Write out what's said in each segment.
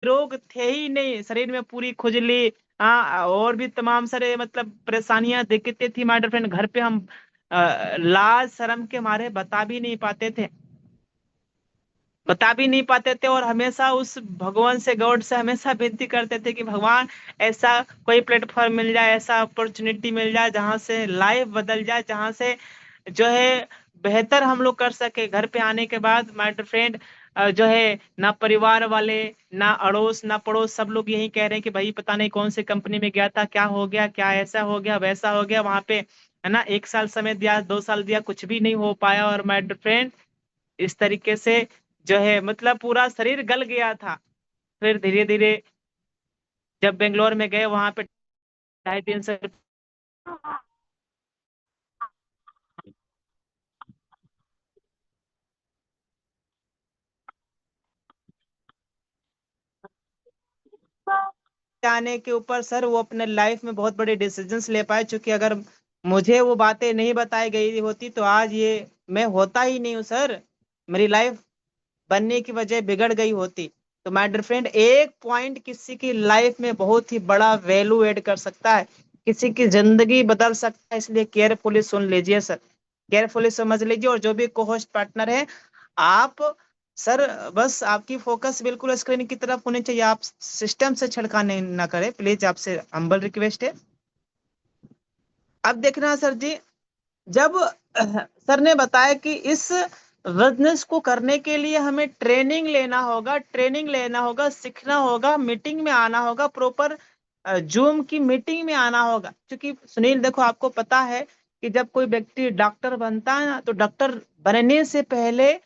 रोग थे ही नहीं, शरीर में पूरी खुजली, हाँ, और भी तमाम सारे मतलब परेशानियां दिक्कतें थी माय डियर फ्रेंड। घर पे हम लाज शर्म के मारे बता भी नहीं पाते थे, और हमेशा उस भगवान से, गॉड से हमेशा विनती करते थे कि भगवान ऐसा कोई प्लेटफॉर्म मिल जाए, ऐसा अपॉर्चुनिटी मिल जाए जहां से लाइफ बदल जाए, जहां से जो है बेहतर हम लोग कर सके। घर पे आने के बाद माय डियर फ्रेंड जो है ना परिवार वाले, ना अड़ोस, ना पड़ोस, सब लोग यही कह रहे हैं कि भाई पता नहीं कौन सी कंपनी में गया था, क्या हो गया, क्या ऐसा हो गया, वैसा हो गया वहां पे, है ना। 1 साल समय दिया, 2 साल दिया, कुछ भी नहीं हो पाया। और माय डियर फ्रेंड इस तरीके से जो है मतलब पूरा शरीर गल गया था। फिर धीरे धीरे जब बेंगलोर में गए, वहां पे 2.5 3 से आने के ऊपर सर वो अपने लाइफ में बहुत बड़े डिसीजंस ले पाए, क्योंकि अगर मुझे वो बातें नहीं बताई गई होती तो आज ये मैं होता ही नहीं हूँ सर। मेरी लाइफ बनने की वजह बिगड़ गई होती। तो माय डियर फ्रेंड, एक पॉइंट किसी की लाइफ में बहुत ही बड़ा वैल्यू ऐड कर सकता है, किसी की जिंदगी बदल सकता है। इसलिए केयरफुली सुन लीजिए सर, केयरफुली समझ लीजिए। और जो भी को होस्ट पार्टनर है, आप सर, बस आपकी फोकस बिल्कुल स्क्रीन की तरफ होनी चाहिए, आप सिस्टम से छेड़खानी ना करें प्लीज, आपसे हम्बल रिक्वेस्ट है। अब देखना सर जी, जब सर ने बताया कि इस बिजनेस को करने के लिए हमें ट्रेनिंग लेना होगा, सीखना होगा, मीटिंग में आना होगा, प्रॉपर जूम की मीटिंग में आना होगा। क्योंकि सुनील देखो, आपको पता है कि जब कोई व्यक्ति डॉक्टर बनता है ना, तो डॉक्टर बनने से पहले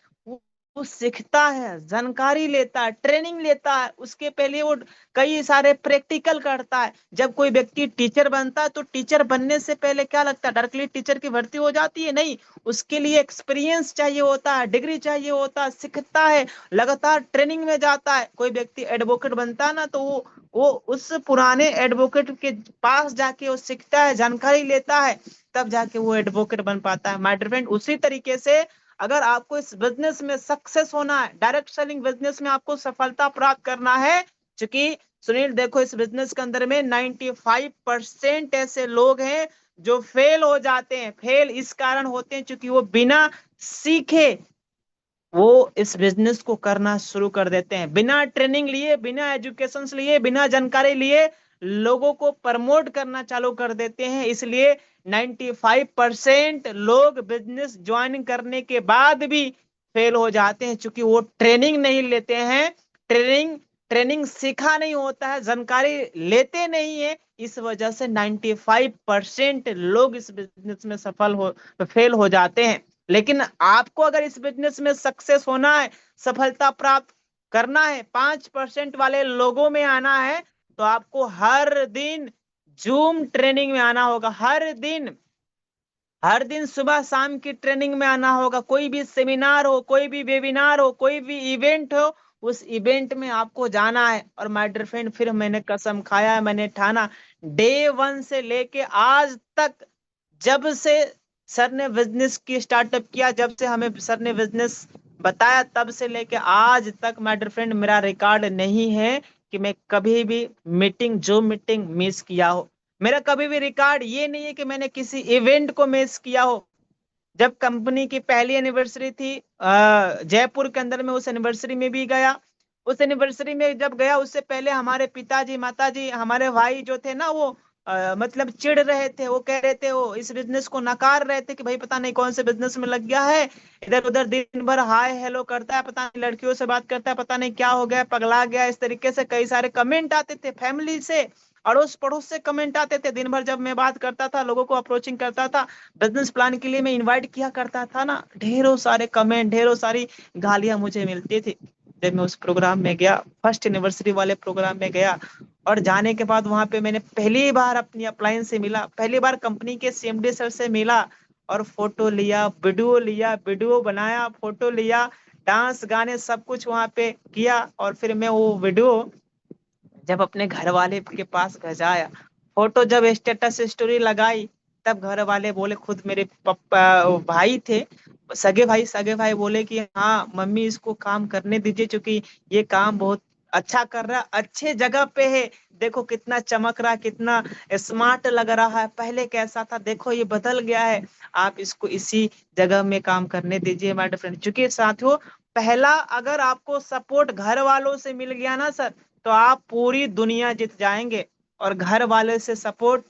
वो सीखता है, जानकारी लेता है, ट्रेनिंग लेता है, उसके पहले वो कई सारे प्रैक्टिकल करता है। जब कोई व्यक्ति टीचर बनता है, तो टीचर बनने से पहले क्या लगता है, डायरेक्टली टीचर की भर्ती हो जाती है? नहीं, उसके लिए एक्सपीरियंस चाहिए होता है, डिग्री चाहिए होता है, सीखता है, लगातार ट्रेनिंग में जाता है। कोई व्यक्ति एडवोकेट बनता है ना, तो वो उस पुराने एडवोकेट के पास जाके वो सीखता है, जानकारी लेता है, तब जाके वो एडवोकेट बन पाता है। माय डियर फ्रेंड, उसी तरीके से अगर आपको इस बिजनेस में सक्सेस होना है, डायरेक्ट सेलिंग बिजनेस में आपको सफलता प्राप्त करना है, क्योंकि सुनील देखो, इस बिजनेस के अंदर में 95% ऐसे लोग हैं जो फेल हो जाते हैं। फेल इस कारण होते हैं क्योंकि वो बिना सीखे वो इस बिजनेस को करना शुरू कर देते हैं, बिना ट्रेनिंग लिए, बिना एजुकेशन लिए, बिना जानकारी लिए लोगों को प्रमोट करना चालू कर देते हैं। इसलिए 95% लोग बिजनेस ज्वाइन करने के बाद भी फेल हो जाते हैं, क्योंकि वो ट्रेनिंग नहीं लेते हैं। ट्रेनिंग ट्रेनिंग सीखा नहीं होता है, जानकारी लेते नहीं है। इस वजह से 95% लोग इस बिजनेस में सफल हो फेल हो जाते हैं। लेकिन आपको अगर इस बिजनेस में सक्सेस होना है, सफलता प्राप्त करना है, 5% वाले लोगों में आना है, तो आपको हर दिन जूम ट्रेनिंग में आना होगा। हर दिन सुबह शाम की ट्रेनिंग में आना होगा। कोई भी सेमिनार हो, कोई भी वेबिनार हो, कोई भी इवेंट हो, उस इवेंट में आपको जाना है। और माय डियर फ्रेंड, फिर मैंने कसम खाया, मैंने ठाना, डे 1 से लेके आज तक, जब से सर ने बिजनेस की स्टार्टअप किया, जब से हमें सर ने बिजनेस बताया, तब से लेके आज तक माय डियर फ्रेंड, मेरा रिकॉर्ड नहीं है कि मैं कभी भी जो मीटिंग मिस किया हो। मेरा कभी भी रिकॉर्ड ये नहीं है कि मैंने किसी इवेंट को मिस किया हो। जब कंपनी की पहली एनिवर्सरी थी जयपुर के अंदर में, उस एनिवर्सरी में भी गया। उस एनिवर्सरी में जब गया, उससे पहले हमारे पिताजी, माताजी, हमारे भाई जो थे ना, वो मतलब चिढ़ रहे थे। वो कह रहे थे, वो इस बिजनेस को नकार रहे थे कि भाई पता नहीं कौन से बिजनेस में लग गया है, इधर उधर दिन भर हाय हेलो करता है, पता नहीं लड़कियों से बात करता है, पता नहीं क्या हो गया, पगला गया। इस तरीके से कई सारे कमेंट आते थे, फैमिली से, अड़ोस पड़ोस से कमेंट आते थे। दिन भर जब मैं बात करता था, लोगों को अप्रोचिंग करता था, बिजनेस प्लान के लिए मैं इनवाइट किया करता था ना, ढेरों सारे कमेंट, ढेरों सारी गालियां मुझे मिलती थी। जब मैं उस प्रोग्राम में गया, फर्स्ट एनिवर्सरी वाले प्रोग्राम में गया, और जाने के बाद वहां पे मैंने पहली बार अपनी अपलाइन से मिला, पहली बार कंपनी के सीएमडी सर से मिला, और फोटो लिया, वीडियो बनाया, फोटो लिया, डांस गाने सब कुछ वहां पे किया। और फिर मैं वो वीडियो जब अपने घर वाले के पास भेजाया, फोटो जब स्टेटस स्टोरी लगाई, तब घर वाले बोले, खुद मेरे पापा भाई थे, सगे भाई बोले कि हाँ मम्मी, इसको काम करने दीजिए, क्योंकि ये काम बहुत अच्छा कर रहा है, अच्छे जगह पे है। देखो कितना चमक रहा है, कितना स्मार्ट लग रहा है। पहले कैसा था देखो, ये बदल गया है। आप इसको इसी जगह में काम करने दीजिए माय फ्रेंड। चूंकि साथियों, पहला अगर आपको सपोर्ट घर वालों से मिल गया ना सर, तो आप पूरी दुनिया जीत जाएंगे। और घर वाले से सपोर्ट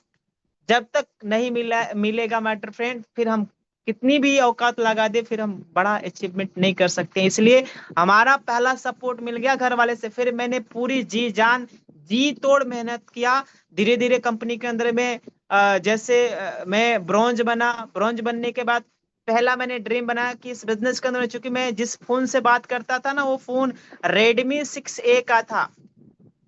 जब तक नहीं मिलेगा मैटर फ्रेंड, फिर हम कितनी भी औकात लगा दे, फिर हम बड़ा अचीवमेंट नहीं कर सकते। इसलिए हमारा पहला सपोर्ट मिल गया घर वाले से, फिर मैंने पूरी जी जान जी तोड़ मेहनत किया। धीरे धीरे कंपनी के अंदर में जैसे मैं ब्रॉन्ज बना। ब्रॉन्ज बनने के बाद पहला मैंने ड्रीम बनाया कि इस बिजनेस के अंदर, चूंकि मैं जिस फोन से बात करता था ना, वो फोन Redmi 6A का था।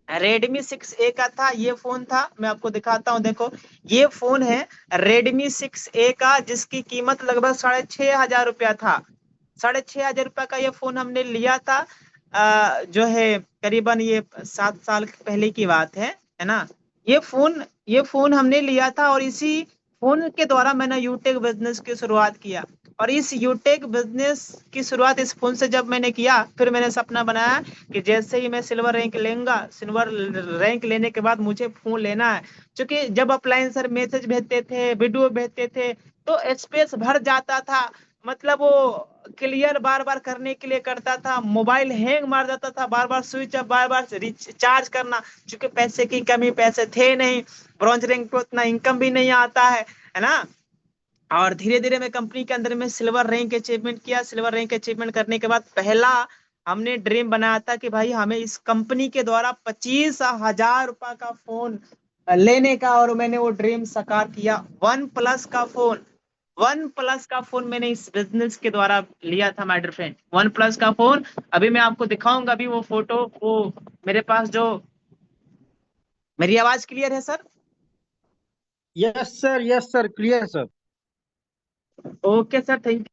Redmi 6A का था ये फोन था। मैं आपको दिखाता हूँ, देखो ये फोन है Redmi 6A का, जिसकी कीमत लगभग 6,500 रुपया था। 6,500 रुपया का ये फोन हमने लिया था। जो है करीबन ये 7 साल पहले की बात है ना। ये फोन हमने लिया था, और इसी फोन के द्वारा मैंने यूटेक बिजनेस की शुरुआत किया। और इस यूटेक बिजनेस की शुरुआत इस फोन से जब मैंने किया, फिर मैंने सपना बनाया कि जैसे ही मैं सिल्वर रैंक लेऊंगा, सिल्वर रैंक लेने के बाद मुझे फोन लेना है। क्योंकि जब अप्लायंसर मैसेज भेजते थे, वीडियो भेजते थे, तो स्पेस भर जाता था। मतलब वो क्लियर बार बार करने के लिए करता था, मोबाइल हैंग मार जाता था, बार बार स्विच ऑफ, बार बार रिचार्ज करना। क्योंकि पैसे की कमी, पैसे थे नहीं, ब्रॉन्ज रैंक पे उतना इनकम भी नहीं आता है ना। और धीरे धीरे मैं कंपनी के अंदर में सिल्वर रैंक अचीवमेंट किया। सिल्वर रैंक अचीवमेंट करने के बाद पहला हमने ड्रीम बनाया था कि भाई हमें इस कंपनी के द्वारा 25,000 रुपए का फोन लेने का, और मैंने वो ड्रीम साकार किया। वन प्लस का फोन मैंने इस बिजनेस के द्वारा लिया था my dear friend. OnePlus का फोन अभी मैं आपको दिखाऊंगा, अभी वो फोटो, वो मेरे पास जो। मेरी आवाज क्लियर है sir? Yes sir, clear sir. Okay sir, thank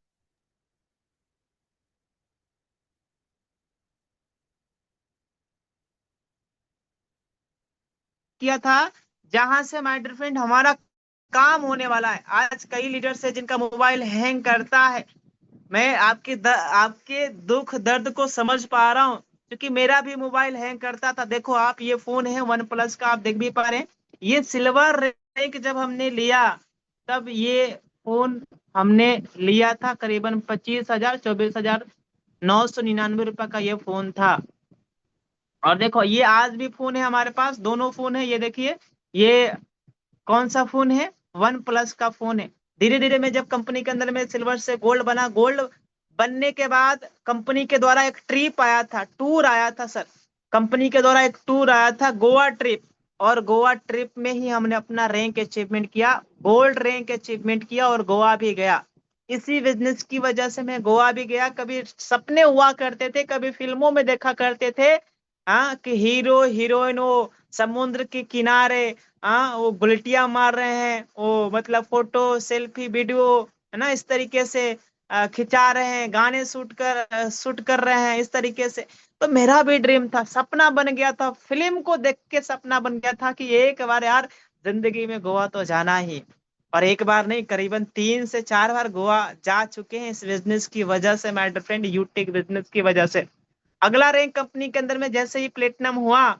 किया था, जहां से माय डियर फ्रेंड हमारा काम होने वाला है। आज कई लीडर्स है जिनका मोबाइल हैंग करता है। मैं आपके दुख दर्द को समझ पा रहा हूँ, क्योंकि मेरा भी मोबाइल हैंग करता था। देखो आप, ये फोन है वन प्लस का, आप देख भी पा रहे हैं। ये सिल्वर रैंक जब हमने लिया, तब ये फोन हमने लिया था करीबन 24,000 का ये फोन था। और देखो ये आज भी फोन है हमारे पास, दोनों फोन है। ये देखिए, ये कौन सा फोन है? वन प्लस का फोन है। धीरे धीरे में जब कंपनी के अंदर में सिल्वर से गोल्ड बना, गोल्ड बनने के बाद कंपनी के द्वारा एक ट्रिप आया था, टूर आया था सर। कंपनी के द्वारा एक टूर आया था, गोवा ट्रिप। और गोवा ट्रिप में ही हमने अपना रैंक अचीवमेंट किया, गोल्ड रैंक अचीवमेंट किया, और गोवा भी गया। इसी बिजनेस की वजह से मैं गोवा भी गया। कभी सपने हुआ करते थे, कभी फिल्मों में देखा करते थे, हाँ, कि हीरो हीरोइन वो समुद्र के किनारे, हाँ, वो गुलटिया मार रहे हैं, वो मतलब फोटो सेल्फी वीडियो, है ना, इस तरीके से खिंचा रहे हैं, गाने शूट कर रहे हैं इस तरीके से। तो मेरा भी ड्रीम था, सपना बन गया था, फिल्म को देख के सपना बन गया था कि एक बार यार जिंदगी में गोवा तो जाना ही। और एक बार नहीं, करीबन 3 से 4 बार गोवा जा चुके हैं इस बिजनेस की वजह से माय फ्रेंड, यूटेक बिजनेस की वजह से। अगला रैंक कंपनी के अंदर में जैसे ही प्लेटिनम हुआ,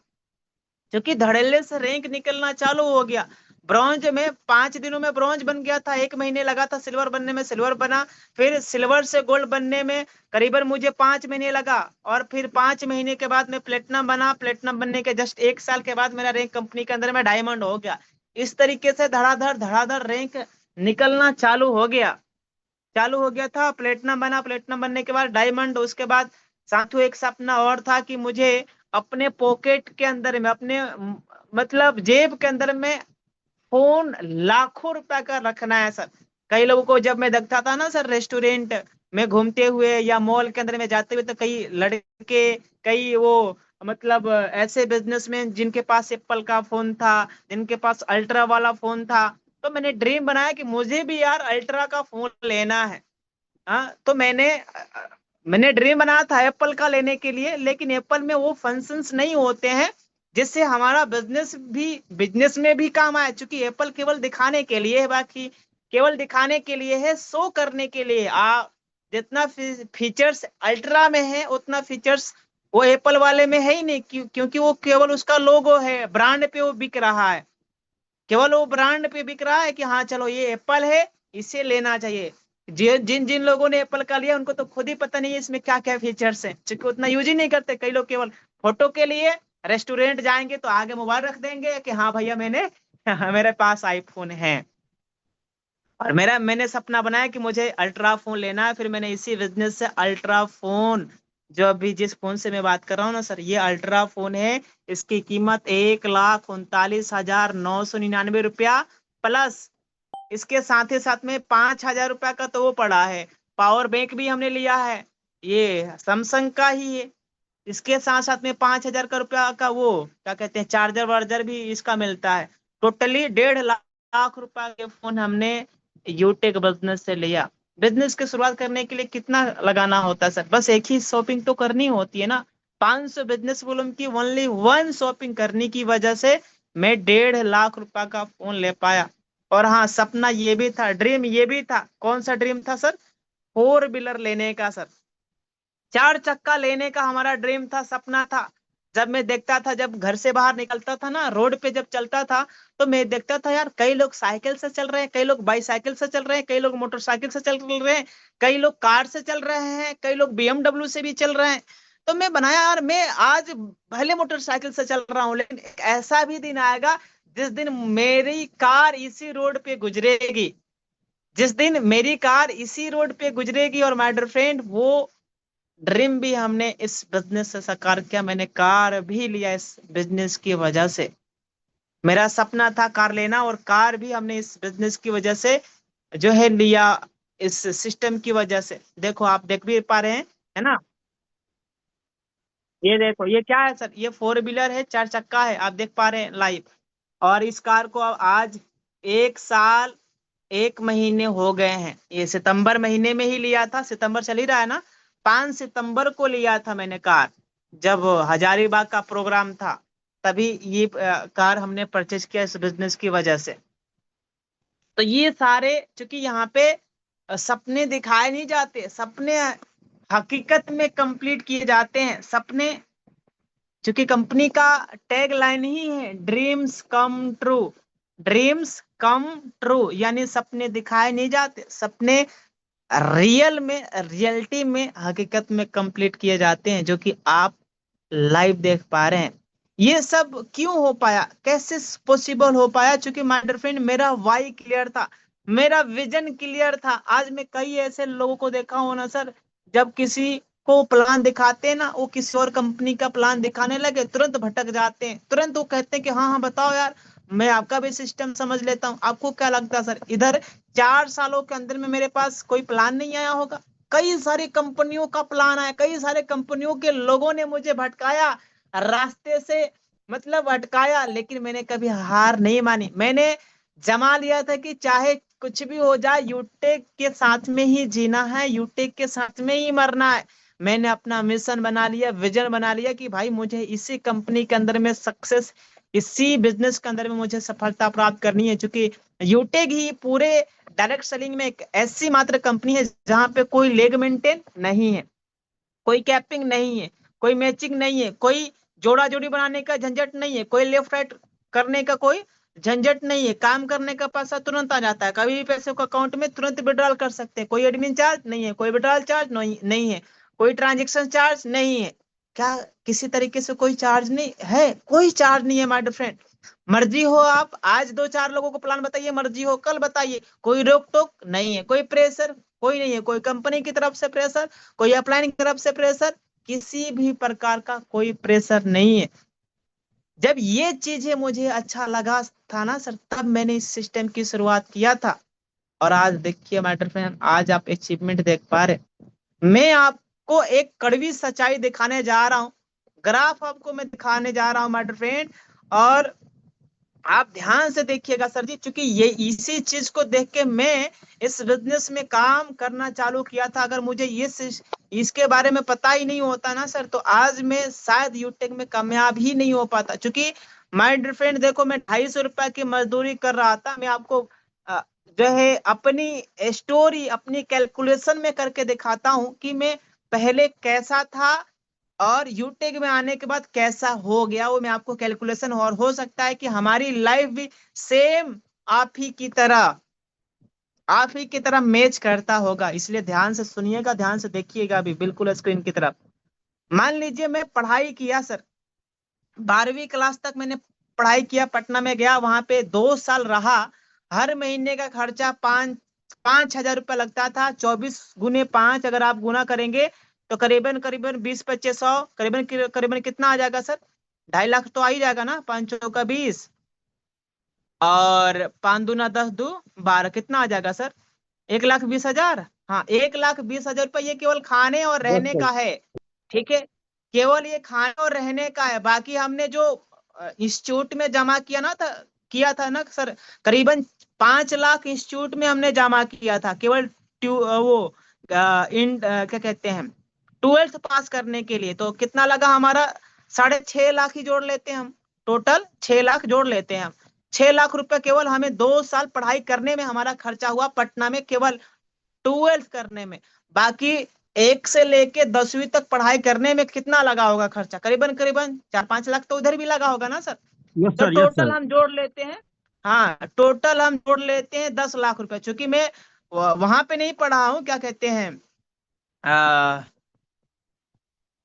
क्योंकि धड़ल्ले से रैंक निकलना चालू हो गया। ब्रॉन्ज में 5 दिनों में ब्रॉन्ज बन गया था, 1 महीने लगा था सिल्वर बनने में, सिल्वर बना। फिर सिल्वर से गोल्ड बनने में करीबन मुझे 5 महीने लगा, और फिर 5 महीने के बाद में प्लेटिनम बना। प्लेटिनम बनने के जस्ट 1 साल के बाद मेरा रैंक कंपनी के अंदर में डायमंड हो गया। इस तरीके से धड़ाधड़ रैंक निकलना चालू हो गया था। प्लेटिनम बना, प्लेटिनम बनने के बाद डायमंड, उसके बाद साथियों एक सपना और था कि मुझे अपने पॉकेट के अंदर में, अपने मतलब जेब के अंदर में फोन लाखों रुपए का रखना है सर। कई लोगों को जब मैं देखता था ना सर, रेस्टोरेंट में घूमते हुए या मॉल के अंदर में जाते हुए, तो कई लड़के, कई वो मतलब ऐसे बिजनेसमैन जिनके पास एप्पल का फोन था, जिनके पास अल्ट्रा वाला फोन था। तो मैंने ड्रीम बनाया कि मुझे भी यार अल्ट्रा का फोन लेना है। हाँ, तो मैंने ड्रीम बनाया था एप्पल का लेने के लिए, लेकिन एप्पल में वो फंक्शंस नहीं होते हैं जिससे हमारा बिजनेस में भी काम आए। क्योंकि एप्पल केवल दिखाने के लिए है, बाकी केवल दिखाने के लिए है, शो करने के लिए। जितना फीचर्स अल्ट्रा में है, उतना फीचर्स वो एप्पल वाले में है ही नहीं, क्योंकि वो केवल उसका लोगो है, ब्रांड पे वो बिक रहा है, केवल वो ब्रांड पे बिक रहा है कि हाँ चलो ये एप्पल है, इसे लेना चाहिए। जिन जिन लोगों ने एप्पल का लिया उनको तो खुद ही पता नहीं है इसमें क्या क्या फीचर्स हैं, क्योंकि उतना यूज ही नहीं करते। कई लोग केवल फोटो के लिए रेस्टोरेंट जाएंगे तो आगे मोबाइल रख देंगे कि हाँ भैया मैंने मेरे पास आईफोन है। और मैंने सपना बनाया कि मुझे अल्ट्रा फोन लेना है, फिर मैंने इसी बिजनेस से अल्ट्रा फोन, जो अभी जिस फोन से मैं बात कर रहा हूँ ना सर, ये अल्ट्रा फोन है। इसकी कीमत 1,39,999 रुपया प्लस इसके साथ ही साथ में 5,000 रुपया का तो वो पड़ा है। पावर बैंक भी हमने लिया है, ये सैमसंग का ही है। इसके साथ साथ में 5,000 रुपया का वो क्या कहते हैं, चार्जर वार्जर भी इसका मिलता है। टोटली 1.5 लाख रुपया के फोन हमने यूटेक बिजनेस से लिया। बिजनेस की शुरुआत करने के लिए कितना लगाना होता है सर, बस एक ही शॉपिंग तो करनी होती है ना। 500 बिजनेस वॉल्यूम की ओनली वन शॉपिंग करने की वजह से मैं 1.5 लाख रुपया का फोन ले पाया। और हाँ, सपना ये भी था, ड्रीम ये भी था। कौन सा ड्रीम था सर? 4 व्हीलर लेने का सर, 4 चक्का लेने का हमारा ड्रीम था, सपना था। जब मैं देखता था, जब घर से बाहर निकलता था ना, रोड पे जब चलता था, तो मैं देखता था यार कई लोग साइकिल से चल रहे हैं, कई लोग बाईसाइकिल से चल रहे हैं, कई लोग मोटरसाइकिल से चल रहे हैं, कई लोग कार से चल रहे हैं, कई लोग बीएमडब्ल्यू से भी चल रहे हैं। तो मैं बनाया यार, मैं आज भले मोटरसाइकिल से चल रहा हूँ, लेकिन एक ऐसा भी दिन आएगा जिस दिन मेरी कार इसी रोड पे गुजरेगी, जिस दिन मेरी कार इसी रोड पे गुजरेगी। और माय डियर फ्रेंड, वो ड्रीम भी हमने इस बिजनेस से साकार किया। मैंने कार भी लिया इस बिजनेस की वजह से। मेरा सपना था कार लेना, और कार भी हमने इस बिजनेस की वजह से जो है लिया, इस सिस्टम की वजह से। देखो आप देख भी पा रहे हैं, है ना? ये देखो ये क्या है सर, ये 4 व्हीलर है, 4 चक्का है, आप देख पा रहे हैं लाइव। और इस कार को अब आज 1 साल 1 महीने हो गए हैं। ये सितंबर महीने में ही लिया था, सितंबर चल ही रहा है ना, 5 सितंबर को लिया था मैंने कार, जब हजारीबाग का प्रोग्राम था, तभी ये कार हमने परचेज किया इस बिजनेस की वजह से। तो ये सारे, चूंकि यहाँ पे सपने दिखाए नहीं जाते, सपने हकीकत में कंप्लीट किए जाते हैं। सपने, क्योंकि कंपनी का टैग लाइन ही है dreams come true, dreams come true, यानी सपने दिखाए नहीं जाते, सपने रियल में, रियलिटी में, हकीकत में कंप्लीट किए जाते हैं, जो कि आप लाइव देख पा रहे हैं। ये सब क्यों हो पाया, कैसे पॉसिबल हो पाया? क्योंकि माय डियर फ्रेंड, मेरा वाई क्लियर था, मेरा विजन क्लियर था। आज मैं कई ऐसे लोगों को देखा हूं ना सर, जब किसी को प्लान दिखाते हैं ना, वो किसी और कंपनी का प्लान दिखाने लगे तुरंत भटक जाते हैं, तुरंत वो कहते हैं कि हाँ हाँ बताओ यार, मैं आपका भी सिस्टम समझ लेता हूँ। आपको क्या लगता है सर, इधर 4 सालों के अंदर में मेरे पास कोई प्लान नहीं आया होगा? कई सारी कंपनियों का प्लान आया, कई सारे कंपनियों के लोगों ने मुझे भटकाया रास्ते से, मतलब भटकाया, लेकिन मैंने कभी हार नहीं मानी। मैंने जमा लिया था कि चाहे कुछ भी हो जाए, यूटेक के साथ में ही जीना है, यूटेक के साथ में ही मरना है। मैंने अपना मिशन बना लिया, विजन बना लिया कि भाई मुझे इसी कंपनी के अंदर में सक्सेस, इसी बिजनेस के अंदर में मुझे सफलता प्राप्त करनी है। क्योंकि यूटेक ही पूरे डायरेक्ट सेलिंग में एक ऐसी मात्र कंपनी है जहां पे कोई लेग मेंटेन नहीं है, कोई कैपिंग नहीं है, कोई मैचिंग नहीं है, कोई जोड़ा जोड़ी बनाने का झंझट नहीं है, कोई लेफ्ट राइट करने का कोई झंझट नहीं है। काम करने का पैसा तुरंत आ जाता है, कभी भी पैसे को अकाउंट में तुरंत विड्रॉल कर सकते हैं। कोई एडमिन चार्ज नहीं है, कोई विड्रॉल चार्ज नहीं है, कोई ट्रांजेक्शन चार्ज नहीं है। क्या किसी तरीके से कोई चार्ज नहीं है? कोई चार्ज नहीं है माय डियर फ्रेंड। मर्जी हो, आप आज 2 4 लोगों को प्लान बताइए, मर्जी हो कल बताइए, कोई रोक टोक नहीं है, कोई प्रेशर कोई नहीं है, कोई कंपनी की तरफ से प्रेशर, कोई अपलाइन की तरफ से प्रेशर, किसी भी प्रकार का कोई प्रेशर नहीं है। जब ये चीजें मुझे अच्छा लगा था ना सर, तब मैंने इस सिस्टम की शुरुआत किया था। और आज देखिए माय डियर फ्रेंड, आज आप अचीवमेंट देख पा रहे। मैं आपको एक कड़वी सच्चाई दिखाने जा रहा हूँ, ग्राफ आपको मैं दिखाने जा रहा हूँ माय डियर फ्रेंड। और आप ध्यान से देखिएगा सर जी, क्योंकि ये इसी चीज को देख के मैं इस बिजनेस में काम करना चालू किया था। अगर मुझे ये इसके बारे में पता ही नहीं होता ना सर, तो आज मैं शायद यूटेक में कामयाब ही नहीं हो पाता। क्योंकि माय डियर फ्रेंड देखो, मैं 250 रुपए की मजदूरी कर रहा था। मैं आपको जो है अपनी स्टोरी, अपनी कैलकुलेशन में करके दिखाता हूँ कि मैं पहले कैसा था और यूटेक में आने के बाद कैसा हो गया वो मैं आपको कैलकुलेशन, और हो सकता है कि हमारी लाइफ भी सेम आप ही की तरह मैच करता होगा। इसलिए ध्यान से सुनिएगा, ध्यान से देखिएगा अभी बिल्कुल स्क्रीन की तरफ। मान लीजिए मैं पढ़ाई किया सर, 12वीं क्लास तक मैंने पढ़ाई किया, पटना में गया, वहां पे 2 साल रहा। हर महीने का खर्चा 5,000 रुपया लगता था। 24 × 5 अगर आप गुना करेंगे तो करीबन करीबन 20-25 सौ, करीबन करीबन कितना आ जाएगा सर? 2.5 लाख तो आ ही जाएगा ना। 5 चौका 20 और 5 दूना 10 दू 12, कितना आ जाएगा सर? 1,20,000। हाँ, 1,20,000 रुपये ये केवल खाने और यस रहने सर। का है। ठीक है, केवल ये खाने और रहने का है। बाकी हमने जो इंस्टीट्यूट में जमा किया था ना सर, करीबन 5 लाख इंस्टीट्यूट में हमने जमा किया था, केवल क्या कहते हैं, 12th पास करने के लिए। तो कितना लगा हमारा? 6.5 लाख ही जोड़ लेते हैं हम, टोटल 6 लाख जोड़ लेते हैं हम। 6 लाख रुपए केवल हमें 2 साल पढ़ाई करने में हमारा खर्चा हुआ, पटना में, केवल 12th करने में। बाकी 1 से लेके 10वीं तक पढ़ाई करने में कितना लगा होगा खर्चा? करीबन करीबन 4-5 लाख तो उधर भी लगा होगा ना सर। यस तो सर। Yes total sir. हम जोड़ लेते हैं, हाँ टोटल हम जोड़ लेते हैं 10 लाख रुपए। चूंकि मैं वहां पे नहीं पढ़ा हूँ, क्या कहते हैं, आ,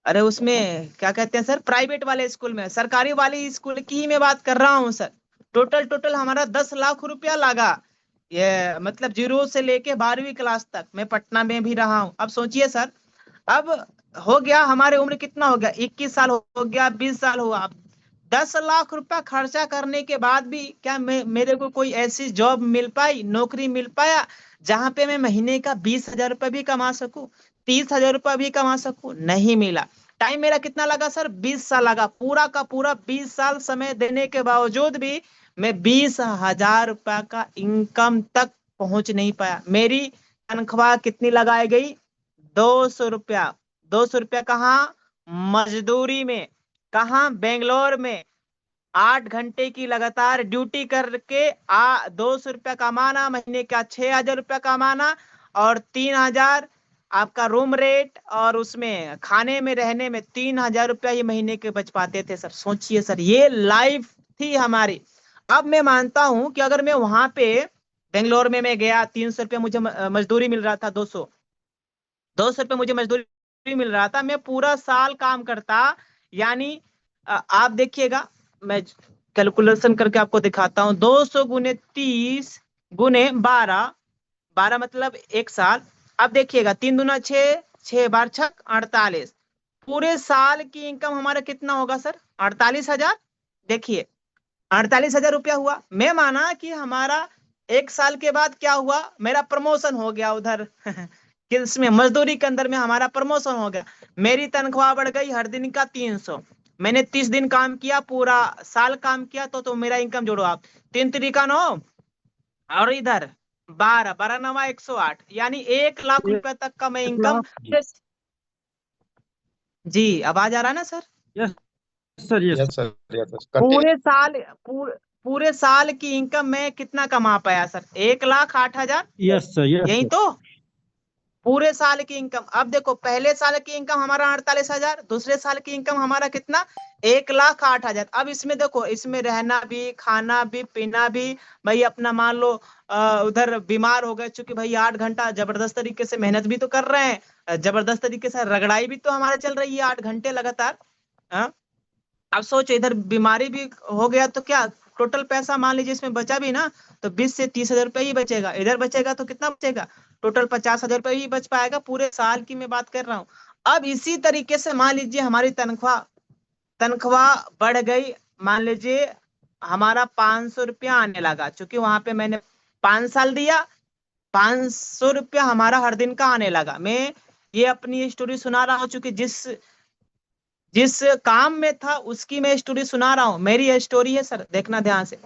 अरे उसमें क्या कहते हैं सर, प्राइवेट वाले स्कूल में, सरकारी वाली स्कूल की ही मैं बात कर रहा हूँ सर। टोटल हमारा 10 लाख रुपया लगा। ये मतलब 0 से लेके 12वीं क्लास तक मैं पटना में भी रहा हूँ। अब सोचिए सर, अब हो गया हमारे उम्र कितना हो गया, 21 साल हो गया, 20 साल हुआ। अब 10 लाख रुपया खर्चा करने के बाद भी क्या मेरे को कोई ऐसी जॉब मिल पाई, नौकरी मिल पाया जहां पे मैं महीने का 20,000 रुपया भी कमा सकूं, 30,000 रुपया भी कमा सकूं? नहीं मिला। टाइम मेरा कितना लगा सर? 20 साल लगा। पूरा का पूरा 20 साल समय देने के बावजूद भी मैं 20,000 रुपया का इनकम तक पहुंच नहीं पाया। मेरी तनख्वाह कितनी लगाई गई? 200 रुपया। 200 रुपया कहाँ? मजदूरी में। कहाँ? बेंगलोर में। 8 घंटे की लगातार ड्यूटी करके 200 रुपया कमाना, महीने का 6,000 रुपया कमाना, और 3,000 आपका रूम रेट, और उसमें खाने में रहने में 3,000 रुपया ये महीने के बच पाते थे सर। सोचिए सर, ये लाइफ थी हमारी। अब मैं मानता हूं कि अगर मैं वहां पे बेंगलोर में मैं गया, 300 रुपया मुझे मजदूरी मिल रहा था, 200 रुपये मुझे मजदूरी मिल रहा था, मैं पूरा साल काम करता। यानी आप देखिएगा, मैं कैलकुलेशन करके आपको दिखाता हूँ। 200 × 30 × 12, 12 मतलब 1 साल। अब देखिएगा, 3 दूना 6, 6 बार 6 48, पूरे साल की इनकम हमारा कितना होगा सर? 48,000। देखिए, 48,000 रुपया हुआ। मैं माना कि हमारा 1 साल के बाद क्या हुआ, मेरा प्रमोशन हो गया उधर किसमें? मजदूरी के अंदर में हमारा प्रमोशन हो गया। मेरी तनख्वाह बढ़ गई हर दिन का 300। मैंने 30 दिन काम किया, पूरा साल काम किया, तो मेरा इनकम जोड़ो आप, 3 3 9 और इधर 12, 12 9 108, यानी 1 लाख रुपए तक का मैं इनकम। जी, आवाज आ रहा है ना sir? Yes sir. Yes yes sir, yes sir, पूरे साल पूरे साल की इनकम में कितना कमा पाया सर? 1,08,000। Yes sir. यस यही सर। तो पूरे साल की इनकम। अब देखो, पहले साल की इनकम हमारा 48,000, दूसरे साल की इनकम हमारा कितना? 1,08,000। अब इसमें देखो, इसमें रहना भी, खाना भी, पीना भी। भाई अपना मान लो उधर बीमार हो गए, चूंकि भाई 8 घंटा जबरदस्त तरीके से मेहनत भी तो कर रहे हैं, जबरदस्त तरीके से रगड़ाई भी तो हमारे चल रही है 8 घंटे लगातार। हाँ? अब सोचो, इधर बीमारी भी हो गया तो क्या, टोटल पैसा मान लीजिए इसमें बचा भी ना, तो 20 से 30 हजार रुपये ही बचेगा। इधर बचेगा तो कितना बचेगा? टोटल 50,000 रुपये ही बच पाएगा। पूरे साल की मैं बात कर रहा हूँ। अब इसी तरीके से मान लीजिए हमारी तनख्वाह तनख्वाह बढ़ गई। मान लीजिए हमारा 500 रुपया आने लगा, क्योंकि वहां पे मैंने 5 साल दिया। 500 रुपया हमारा हर दिन का आने लगा। मैं ये अपनी स्टोरी सुना रहा हूँ, चूंकि जिस जिस काम में था उसकी मैं स्टोरी सुना रहा हूँ। मेरी स्टोरी है सर, देखना ध्यान से।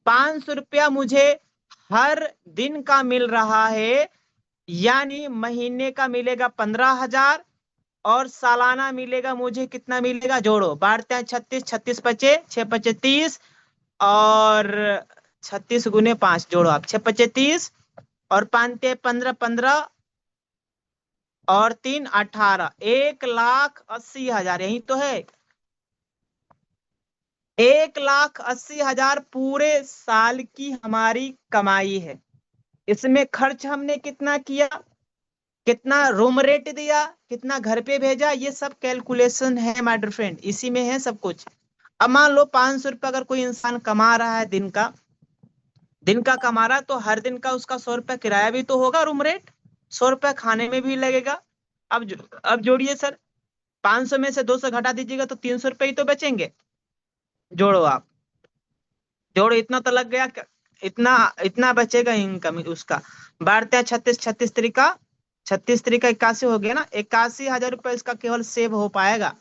500 रुपया मुझे हर दिन का मिल रहा है, यानी महीने का मिलेगा 15,000, और सालाना मिलेगा मुझे कितना मिलेगा? जोड़ो, बारते हैं 36, 36 पचे 6 पचे 30, और 36 × 5 जोड़ो आप, 6 पचे 30, और 5 15, 15 और 3 18, 1,80,000, यही तो है। 1,80,000 पूरे साल की हमारी कमाई है। इसमें खर्च हमने कितना किया, कितना रूम रेंट दिया, कितना घर पे भेजा, ये सब कैलकुलेशन है माय डियर फ्रेंड, इसी में है सब कुछ। अब मान लो 500 रुपये अगर कोई इंसान कमा रहा है दिन का कमा रहा है, तो हर दिन का उसका 100 रुपया किराया भी तो होगा, रूम रेंट, 100 रुपया खाने में भी लगेगा। अब जोड़िए सर, 500 में से 200 घटा दीजिएगा तो 300 रुपये ही तो बचेंगे। जोड़ो आप, जोड़ो, इतना तो लग गया। इतना इतना बचेगा इनकम उसका। बढ़ते हैं 36, 36 81 हो गया ना, 81,000 रुपये इसका केवल सेव हो पाएगा।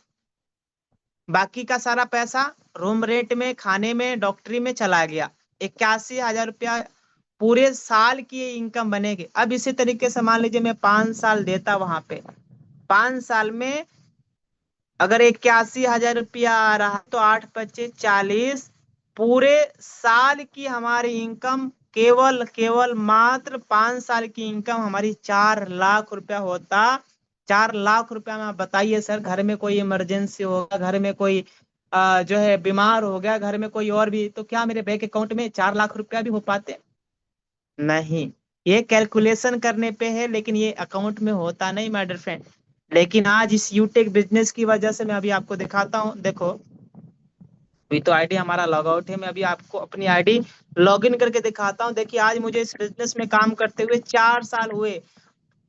बाकी का सारा पैसा रूम रेंट में, खाने में, डॉक्टरी में चला गया। 81,000 रुपया पूरे साल की इनकम बनेगी। अब इसी तरीके से मान लीजिए मैं 5 साल देता वहां पे, 5 साल में अगर 81,000 रुपया आ रहा तो 8 × 5 = 40, पूरे साल की हमारी इनकम केवल केवल मात्र 5 साल की इनकम हमारी 4 लाख रुपया होता। 4 लाख रुपया में आप बताइए सर, घर में कोई इमरजेंसी होगा, घर में कोई जो है बीमार हो गया, घर में कोई और भी, तो क्या मेरे बैंक अकाउंट में 4 लाख रुपया भी हो पाते? नहीं। ये कैलकुलेशन करने पे है, लेकिन ये अकाउंट में होता नहीं माय डियर फ्रेंड। लेकिन आज इस यूटेक बिजनेस की वजह से मैं अभी आपको दिखाता हूँ, देखो अभी तो आईडी हमारा लॉग आउट है, मैं अभी आपको अपनी आईडी लॉग इन करके दिखाता हूँ। देखिए आज मुझे इस बिजनेस में काम करते हुए 4 साल हुए।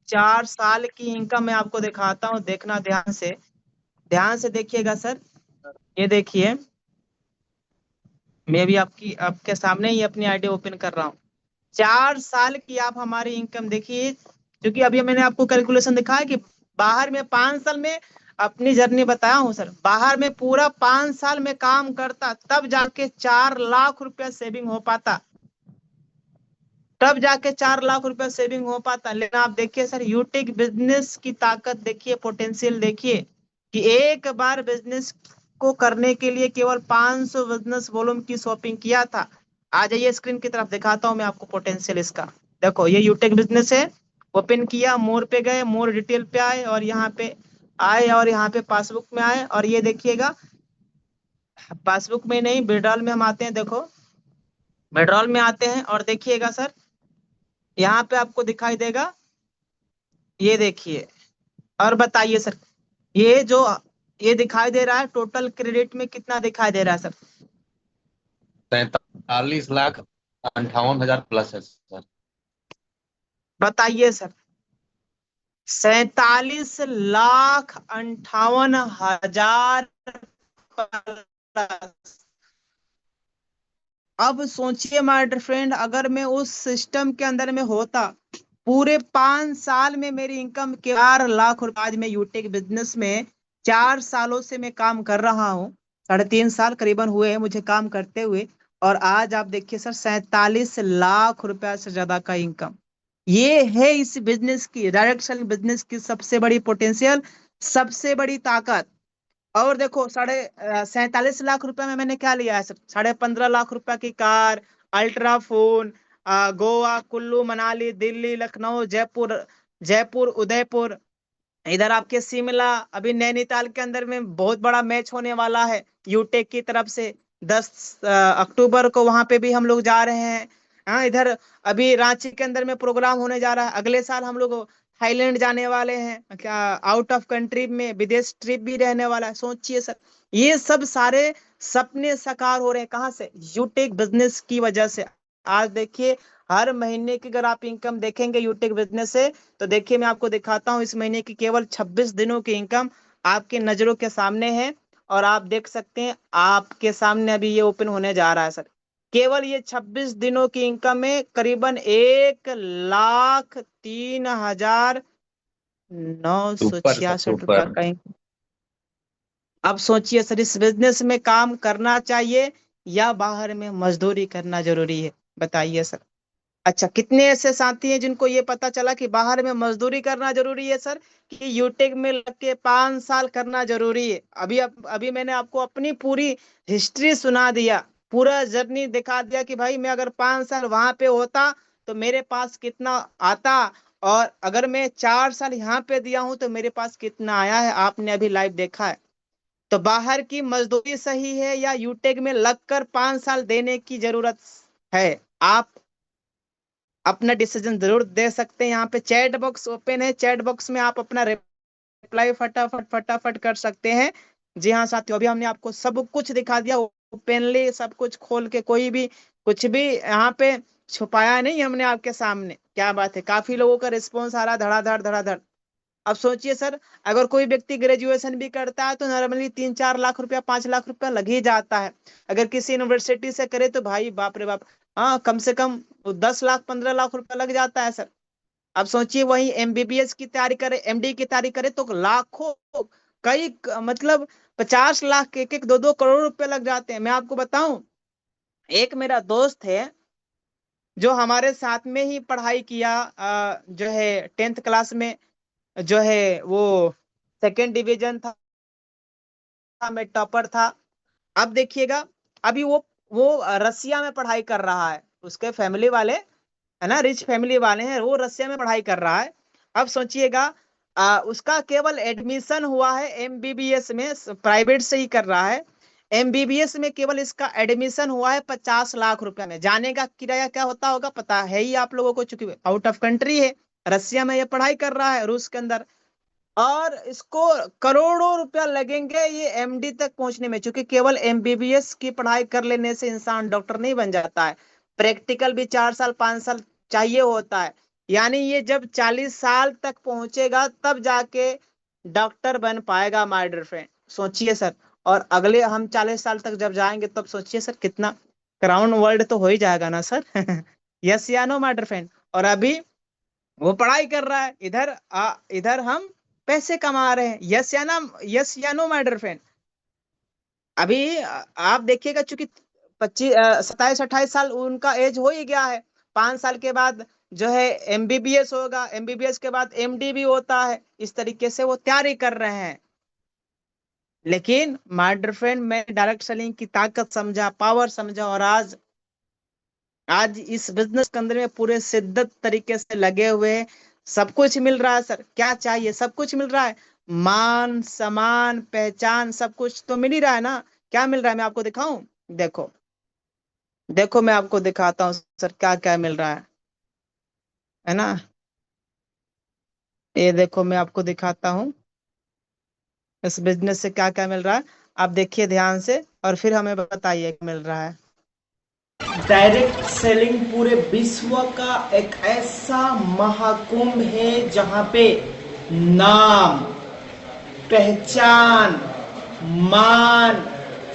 4 साल की इनकम मैं आपको दिखाता हूँ, देखना ध्यान से देखिएगा सर। ये देखिए, मैं भी आपके सामने ही अपनी आईडी ओपन कर रहा हूँ। 4 साल की आप हमारी इनकम देखिए, क्योंकि अभी मैंने आपको कैलकुलेशन दिखाया कि बाहर में 5 साल में अपनी जर्नी बताया हूँ सर, बाहर में पूरा 5 साल में काम करता, तब जाके 4 लाख रुपया सेविंग हो पाता, तब जाके 4 लाख रुपया सेविंग हो पाता। लेकिन आप देखिए सर, यूटिक बिजनेस की ताकत देखिए, पोटेंशियल देखिए, कि एक बार बिजनेस को करने के लिए केवल 500 बिजनेस वॉल्यूम की शॉपिंग किया था। आ जाइए स्क्रीन की तरफ, दिखाता हूं मैं आपको पोटेंशियल इसका। देखो ये यूटेक बिजनेस है, ओपन किया, मोर पे गए, मोर डिटेल पे आए, और यहाँ पे आए, और यहाँ पे पासबुक में आए, और ये देखिएगा, पासबुक में नहीं, विड्रॉल में हम आते हैं। देखो विड्रॉल में आते हैं और देखिएगा सर, यहाँ पे आपको दिखाई देगा, ये देखिए, और बताइए सर, ये जो ये दिखाई दे रहा है, टोटल क्रेडिट में कितना दिखाई दे रहा है सर? 43,58,000 प्लस है सर। बताइए सर, 47,58,000 प्लस। अब सोचिए माय डियर फ्रेंड, अगर मैं उस सिस्टम के अंदर में होता, पूरे 5 साल में मेरी इनकम के 4 लाख रुपए। आज मैं यूटेक बिजनेस में 4 सालों से मैं काम कर रहा हूँ, 3.5 साल करीबन हुए हैं मुझे काम करते हुए, और आज आप देखिए सर, 47 लाख रुपया से ज्यादा का इनकम। ये है इस बिजनेस की, डायरेक्ट सेलिंग बिजनेस की सबसे बड़ी पोटेंशियल, सबसे बड़ी ताकत। और देखो 47 लाख रुपए में मैंने क्या लिया है सर? 15.5 लाख रुपए की car, ultra phone, Goa, Kullu Manali, Delhi, Lucknow, Jaipur, Udaipur, इधर आपके शिमला, अभी नैनीताल के अंदर में बहुत बड़ा मैच होने वाला है यूटेक की तरफ से, 10 अक्टूबर को वहां पे भी हम लोग जा रहे हैं। हाँ, इधर अभी रांची के अंदर में प्रोग्राम होने जा रहा है। अगले साल हम लोग थाईलैंड जाने वाले हैं, क्या आउट ऑफ कंट्री में विदेश ट्रिप भी रहने वाला है। सोचिए सर, ये सब सारे सपने साकार हो रहे हैं कहाँ से? यूटेक बिजनेस की वजह से। आज देखिए, हर महीने की अगर आप इनकम देखेंगे यूटेक बिजनेस से, तो देखिए मैं आपको दिखाता हूँ, इस महीने की केवल 26 दिनों की इनकम आपके नजरों के सामने है, और आप देख सकते हैं, आपके सामने अभी ये ओपन होने जा रहा है सर। केवल ये 26 दिनों की इनकम में करीबन 1,03,966 रुपया सुपर। का income। अब सोचिए सर, इस बिजनेस में काम करना चाहिए या बाहर में मजदूरी करना जरूरी है? बताइए सर। अच्छा, कितने ऐसे साथी हैं जिनको ये पता चला कि बाहर में मजदूरी करना जरूरी है सर, कि यूटेक में लग के 5 साल करना जरूरी है? अभी मैंने आपको अपनी पूरी हिस्ट्री सुना दिया, पूरा जर्नी दिखा दिया कि भाई मैं अगर 5 साल वहां पे होता तो मेरे पास कितना आता, और अगर मैं 4 साल यहाँ पे दिया हूं तो मेरे पास कितना आया है आपने अभी लाइव देखा है। तो बाहर की मजदूरी सही है या यूटेक में लगकर 5 साल देने की जरूरत है? आप अपना डिसीजन जरूर दे सकते हैं। यहाँ पे चैट बॉक्स ओपन है, चैट बॉक्स में आप अपना रिप्लाई फटाफट फटाफट कर सकते हैं। जी हाँ साथियों, अभी हमने आपको सब कुछ दिखा दिया ओपनली, सब कुछ खोल के, कोई भी कुछ भी यहाँ पे छुपाया नहीं हमने आपके सामने। क्या बात है, काफी लोगों का रिस्पॉन्स आ रहा है धड़ाधड़ धड़ाधड़। अब सोचिए सर, अगर कोई व्यक्ति ग्रेजुएशन भी करता है तो नॉर्मली 3-4 लाख रुपया 5 लाख रुपया लग ही जाता है। अगर किसी यूनिवर्सिटी से करे तो भाई बाप रे बाप, हाँ कम से कम 10 लाख 15 लाख रुपया लग जाता है सर। अब सोचिए वही एमबीबीएस की तैयारी करे, एमडी की तैयारी करे तो लाखों, मतलब 50 लाख, 1-1 2-2 करोड़ रुपए लग जाते हैं। मैं आपको बताऊं, एक मेरा दोस्त है जो हमारे साथ में ही पढ़ाई किया, जो है 10th क्लास में, जो है वो सेकेंड डिवीजन था, मैं टॉपर था। अब देखिएगा, अभी वो रसिया में पढ़ाई कर रहा है। उसके फैमिली वाले है ना, रिच फैमिली वाले हैं, वो रसिया में पढ़ाई कर रहा है। अब सोचिएगा, उसका केवल एडमिशन हुआ है एमबीबीएस में, प्राइवेट से ही कर रहा है। एमबीबीएस में केवल इसका एडमिशन हुआ है 50 लाख रुपए में। जाने का किराया क्या होता होगा पता है ही आप लोगों को, चूंकि आउट ऑफ कंट्री है, रसिया में ये पढ़ाई कर रहा है, रूस के अंदर। और इसको करोड़ों रुपया लगेंगे ये एमडी तक पहुंचने में, क्योंकि केवल एमबीबीएस की पढ़ाई कर लेने से इंसान डॉक्टर नहीं बन जाता है। प्रैक्टिकल भी 4 साल 5 साल चाहिए होता है। यानी ये जब 40 साल तक पहुंचेगा तब जाके डॉक्टर बन पाएगा माय डियर फ्रेंड। सोचिए सर, और अगले हम 40 साल तक जब जाएंगे तब सोचिए सर, कितना क्राउन वर्ल्ड तो हो ही जाएगा ना सर। यस या नो माय डियर फ्रेंड। और अभी वो पढ़ाई कर रहा है, इधर हम पैसे कमा रहे हैं। यस या ना, यस या नो माय डियर फ्रेंड। अभी आप देखिएगा, चूंकि 27-28 साल उनका एज हो ही गया है। 5 साल के बाद जो है एमबीबीएस होगा, एमबीबीएस के बाद एमडी भी होता है। इस तरीके से वो तैयारी कर रहे हैं। लेकिन माय डियर फ्रेंड, मैं डायरेक्ट सेलिंग की ताकत समझा, पावर समझा, और आज आज इस बिजनेस के अंदर में पूरे शिद्दत तरीके से लगे हुए हैं। सब कुछ मिल रहा है सर, क्या चाहिए, सब कुछ मिल रहा है। मान सम्मान पहचान सब कुछ तो मिल ही रहा है ना। क्या मिल रहा है मैं आपको दिखाऊं? देखो, देखो मैं आपको दिखाता हूँ सर क्या क्या मिल रहा है ना। ये देखो मैं आपको दिखाता हूँ इस बिजनेस से क्या क्या मिल रहा है। आप देखिए ध्यान से और फिर हमें बताइए क्या मिल रहा है। डायरेक्ट सेलिंग पूरे विश्व का एक ऐसा महाकुंभ है जहां पे नाम, पहचान, मान,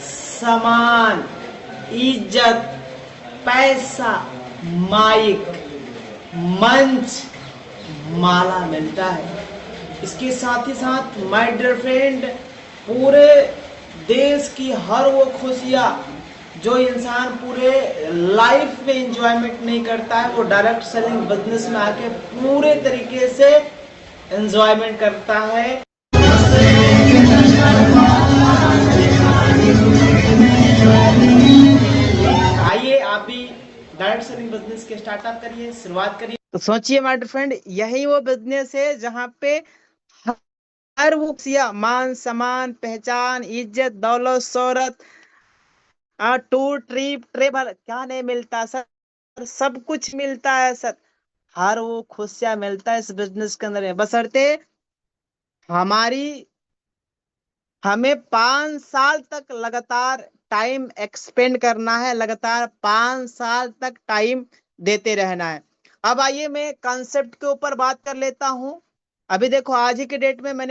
सम्मान, इज्जत, पैसा, माइक, मंच, माला मिलता है। इसके साथ ही साथ माय डियर फ्रेंड, पूरे देश की हर वो खुशियां जो इंसान पूरे लाइफ में एंजॉयमेंट नहीं करता है, वो डायरेक्ट सेलिंग बिजनेस में आके पूरे तरीके से एंजॉयमेंट करता है। आइए आप भी डायरेक्ट सेलिंग बिजनेस के स्टार्टअप करिए, शुरुआत करिए। तो सोचिए माय डियर फ्रेंड, यही वो बिजनेस है जहां पे हर वो खुशियां, मान सम्मान पहचान इज्जत दौलत शोहरत, टूर ट्रिप ट्रेवल, क्या नहीं मिलता सर, सब कुछ मिलता है सर। हर वो खुशियां मिलता है इस बिजनेस के अंदर में, बशर्ते हमारी हमें 5 साल तक लगातार टाइम एक्सपेंड करना है, लगातार 5 साल तक टाइम देते रहना है। अब आइए मैं कॉन्सेप्ट के ऊपर बात कर लेता हूं। अभी देखो आज ही के डेट में मैंने